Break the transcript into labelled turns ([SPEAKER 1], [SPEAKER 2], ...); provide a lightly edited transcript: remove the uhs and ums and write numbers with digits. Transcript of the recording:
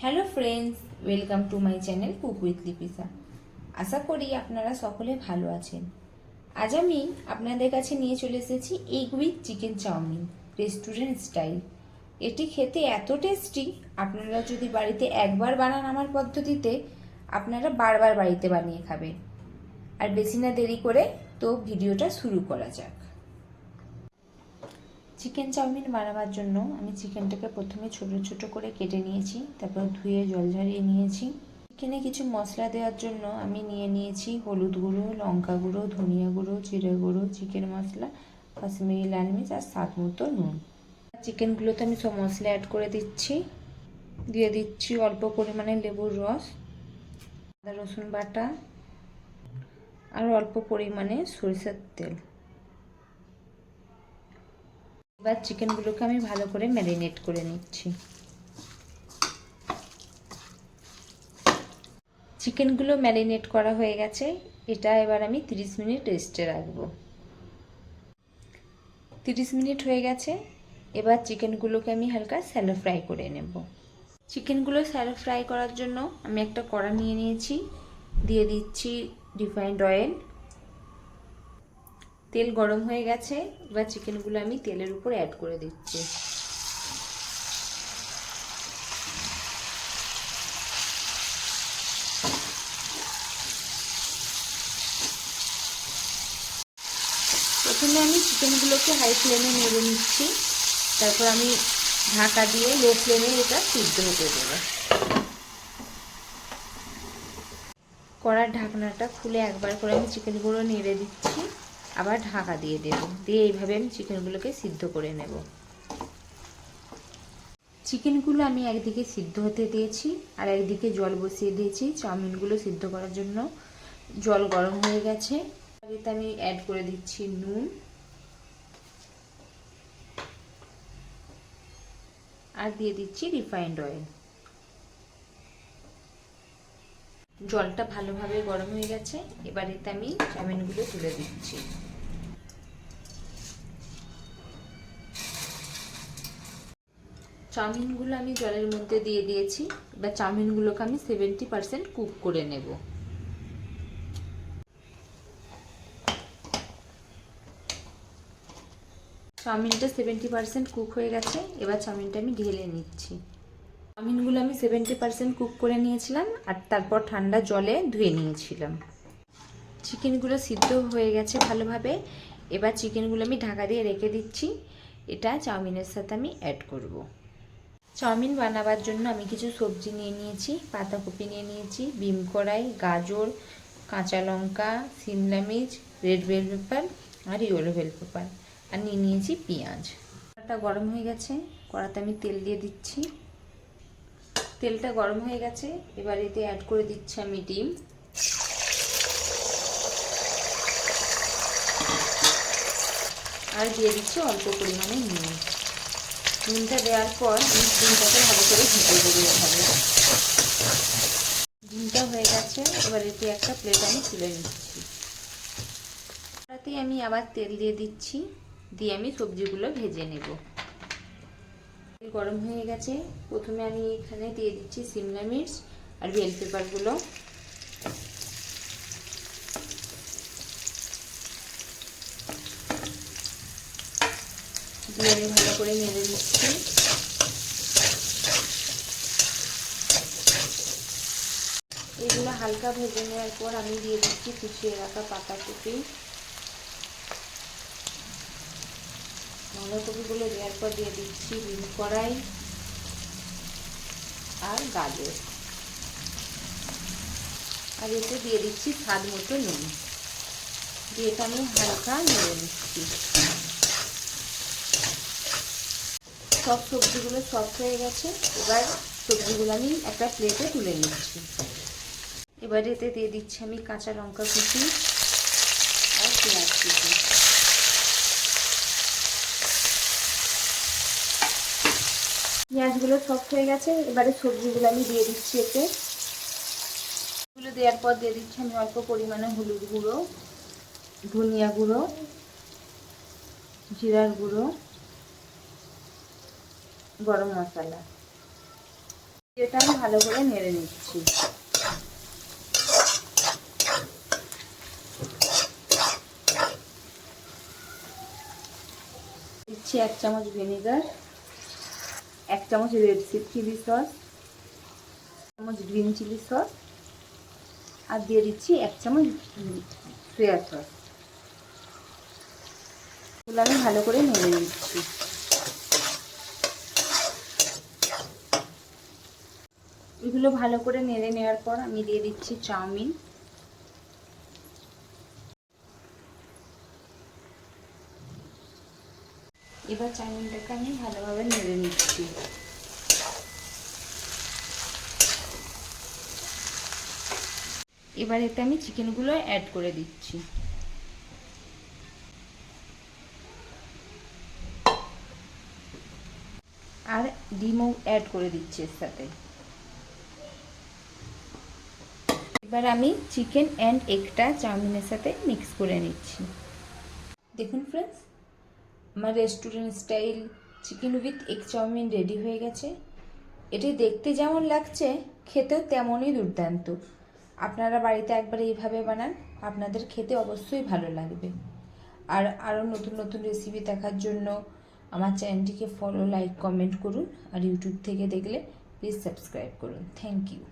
[SPEAKER 1] Hello friends, welcome to my channel cook with Lipisa. আশা করি আপনারা সকলে ভালো আছেন। আজ আমি আপনাদের কাছে নিয়ে চলে এসেছি egg with chicken chowmein, restaurant style. এটি খেতে এত টেস্টি, আপনারা যদি বাড়িতে একবার বানান আমার পদ্ধতিতে, আপনারা বারবার বাড়িতে বানিয়ে খাবেন। আর বেশি না দেরি করে তো ভিডিওটা শুরু করা যাক। চিকেন চাউমিন বানাবার জন্য আমি চিকেনটাকে প্রথমে ছোট ছোট করে কেটে নিয়েছি, তারপর ধুয়ে জল ঝরিয়ে নিয়েছি। চিকেনে কিছু মশলা দেওয়ার জন্য আমি নিয়ে নিয়েছি হলুদ গুঁড়ো, লঙ্কা গুঁড়ো, ধনিয়া গুঁড়ো, জিরে গুঁড়ো, চিকেন মশলা, কাশ্মীরি লাল মির্চ আর স্বাদ মতো নুন। চিকেনগুলোতে আমি সব মশলা অ্যাড করে দিচ্ছি। দিয়ে দিচ্ছি অল্প পরিমাণে লেবুর রস, আদা রসুন বাটা আর অল্প পরিমাণে সরিষার তেল। এবার চিকেনগুলোকে আমি ভালো করে ম্যারিনেট করে নিচ্ছি। চিকেনগুলো ম্যারিনেট করা হয়ে গেছে, এটা এবার আমি 30 মিনিট রেস্টে রাখবো। 30 মিনিট হয়ে গেছে, এবার চিকেনগুলোকে আমি হালকা শ্যালো ফ্রাই করে নেব। চিকেনগুলো শ্যালো ফ্রাই করার জন্য আমি একটা কড়া নিয়ে নিয়েছি, দিয়ে দিচ্ছি রিফাইন্ড অয়েল। তেল গরম হয়ে গেছে, এবার চিকেনগুলো আমি তেলের উপর অ্যাড করে দিচ্ছি। প্রথমে আমি চিকেনগুলোকে হাই ফ্লেমে নেড়ে নিচ্ছি, তারপর আমি ঢাকা দিয়ে লো ফ্লেমে এটা সিদ্ধ হতে দেবো। কড়ার ঢাকনাটা খুলে একবার করে আমি চিকেনগুলো নেড়ে দিচ্ছি, আবার ঢাকা দিয়ে দেব। দিয়ে এইভাবে আমি চিকেনগুলোকে সিদ্ধ করে নেব। চিকেনগুলো আমি একদিকে সিদ্ধ হতে দিয়েছি আর একদিকে জল বসিয়ে দিয়েছি চাউমিনগুলো সিদ্ধ করার জন্য। জল গরম হয়ে গেছে, এতে আমি অ্যাড করে দিচ্ছি নুন আর দিয়ে দিচ্ছি রিফাইন্ড অয়েল। জলটা ভালোভাবে গরম হয়ে গেছে, এবার এতে আমি চাউমিনগুলো তুলে দিচ্ছি। চাউমিনগুলো আমি জলের মধ্যে দিয়ে দিয়েছি, এবার চাউমিনগুলোকে আমি 70% কুক করে নেব। চাউমিনটা 70% কুক হয়ে গেছে, এবার চাউমিনটা আমি ঢেলে নিচ্ছি। চাউমিনগুলো আমি 70% কুক করে নিয়েছিলাম আর তারপর ঠান্ডা জলে ধুয়ে নিয়েছিলাম। চিকেনগুলো সিদ্ধ হয়ে গেছে ভালোভাবে, এবার চিকেনগুলো আমি ঢাকা দিয়ে রেখে দিচ্ছি। এটা চাউমিনের সাথে আমি অ্যাড করব। চাউমিন বানাবার জন্য আমি কিছু সবজি নিয়ে নিয়েছি। পাতাকপি নিয়ে নিয়েছি, বিম কড়াই, গাজর, কাঁচা লঙ্কা, সিমলা মির্চ, রেড বেল পেপার আর ইয়েলো বেল পেপার, আর নিয়ে নিয়েছি পেঁয়াজ। কড়াটা গরম হয়ে গেছে, কড়াতে আমি তেল দিয়ে দিচ্ছি। তেলটা গরম হয়ে গেছে, এবার এতে অ্যাড করে দিচ্ছি আমি ডিম আর দিয়ে দিচ্ছি অল্প পরিমাণে নুন। নুনটা দেওয়ার পর আমি ডিমটাকে ভালো করে ভেজে দেবো এভাবে। ডিমটা হয়ে গেছে, এবার এটি একটা প্লেট আমি তুলে নিচ্ছি। তাতেই আমি আবার তেল দিয়ে দিচ্ছি, দিয়ে আমি সবজিগুলো ভেজে নেব। তেল গরম হয়ে গেছে, প্রথমে আমি এখানে দিয়ে দিচ্ছি সিমলা মির্চ আর বেল পেপারগুলো। দিয়ে আমি ভালো করে নেড়ে দিচ্ছি। এগুলো হালকা ভেজে নেওয়ার পর আমি দিয়ে দিচ্ছি কুচিয়ে রাখা পাতাকপি। বাঁধাকপিগুলো দেওয়ার পর দিয়ে দিচ্ছি বিম কড়াই আর গাজর, আর এতে দিয়ে দিচ্ছি স্বাদ মতো নুন। দিয়ে এটা আমি হালকা নেড়ে নিচ্ছি। সব সবজিগুলো সফট হয়ে গেছে, এবার সবজিগুলো আমি একটা প্লেটে তুলে নিচ্ছি। এবার এতে দিয়ে দিচ্ছি আমি কাঁচা লঙ্কা কুচি আর পেঁয়াজ কুচি। পেঁয়াজগুলো সফট হয়ে গেছে, এবারে সবজিগুলো আমি দিয়ে দিচ্ছি এতে। এগুলো দেওয়ার পর দিয়ে দিচ্ছি আমি অল্প পরিমাণে হলুদ গুঁড়ো, ধনিয়া গুঁড়ো, জিরার গুঁড়ো, গরম মশলা। এটা আমি ভালো করে নেড়ে নিচ্ছি। দিচ্ছি 1 চামচ ভিনেগার, 1 চামচ রেড চিলি সস, 1 চামচ গ্রিন চিলি সস, আর দিয়ে দিচ্ছি 1 চামচ সয়া সস। এগুলো আমি ভালো করে নেড়ে নিচ্ছি। এগুলো ভালো করে নেড়ে নেওয়ার পর আমি দিয়ে দিচ্ছি চাউমিন। এবার চাউমিনটাকে আমি ভালোভাবে নেড়ে নিচ্ছি। এবার এতে আমি চিকেনগুলো অ্যাড করে দিচ্ছি। আর ডিমও অ্যাড করে দিচ্ছি এর সাথে। এবার আমি চিকেন অ্যান্ড এগটা চাউমিনের সাথে মিক্স করে নিচ্ছি। দেখুন ফ্রেন্ডস, আমার restaurant style chicken with egg chowmein ready হয়ে গেছে। এটি দেখতে যেমন লাগছে খেতেও তেমনই দুর্দান্ত। আপনারা বাড়িতে একবার এইভাবে বানান, আপনাদের খেতে অবশ্যই ভালো লাগবে। আর আরও নতুন নতুন রেসিপি দেখার জন্য আমার চ্যানেলটিকে ফলো, লাইক, কমেন্ট করুন। আর ইউটিউব থেকে দেখলে প্লিজ সাবস্ক্রাইব করুন। Thank you.